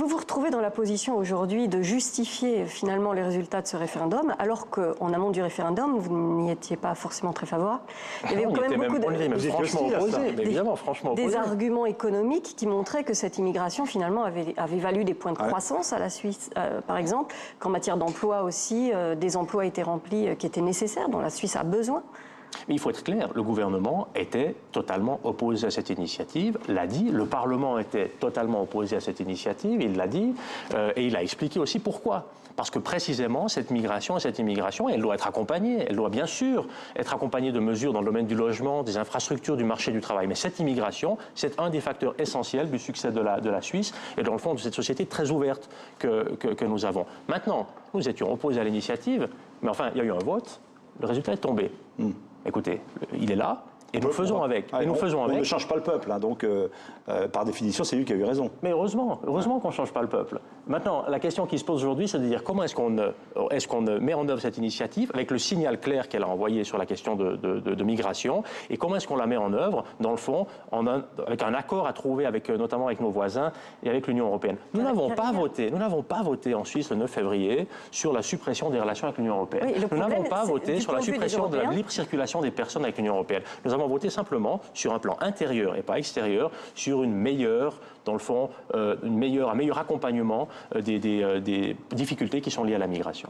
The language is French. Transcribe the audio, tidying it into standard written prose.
vous vous retrouvez dans la position aujourd'hui de justifier finalement les résultats de ce référendum, alors qu'en amont du référendum, vous n'y étiez pas forcément très favorable. Il y avait quand même beaucoup des arguments économiques qui montraient que cette immigration finalement avait valu des points de croissance à la Suisse, par exemple, qu'en matière d'emploi aussi, des emplois étaient remplis qui étaient nécessaires, dont la Suisse a besoin. Mais il faut être clair, le gouvernement était totalement opposé à cette initiative, l'a dit, le Parlement était totalement opposé à cette initiative, il l'a dit, et il a expliqué aussi pourquoi. Parce que précisément, cette migration et cette immigration, elle doit être accompagnée. Elle doit bien sûr être accompagnée de mesures dans le domaine du logement, des infrastructures, du marché du travail. Mais cette immigration, c'est un des facteurs essentiels du succès de la Suisse et dans le fond de cette société très ouverte que nous avons. Maintenant, nous étions opposés à l'initiative, mais enfin, il y a eu un vote, le résultat est tombé. Écoutez, il est là. Et nous faisons avec. On ne change pas le peuple, hein, donc par définition, c'est lui qui a eu raison. Mais heureusement qu'on ne change pas le peuple. Maintenant, la question qui se pose aujourd'hui, c'est de dire comment est-ce qu'on met en œuvre cette initiative avec le signal clair qu'elle a envoyé sur la question de migration, et comment est-ce qu'on la met en œuvre, dans le fond, avec un accord à trouver notamment avec nos voisins et avec l'Union européenne. Nous n'avons pas voté en Suisse le 9 février sur la suppression des relations avec l'Union européenne. Oui, nous n'avons pas voté sur la suppression de la libre circulation des personnes avec l'Union européenne. Nous avons voté simplement sur un plan intérieur et pas extérieur, sur une meilleure, dans le fond, un meilleur accompagnement des difficultés qui sont liées à la migration.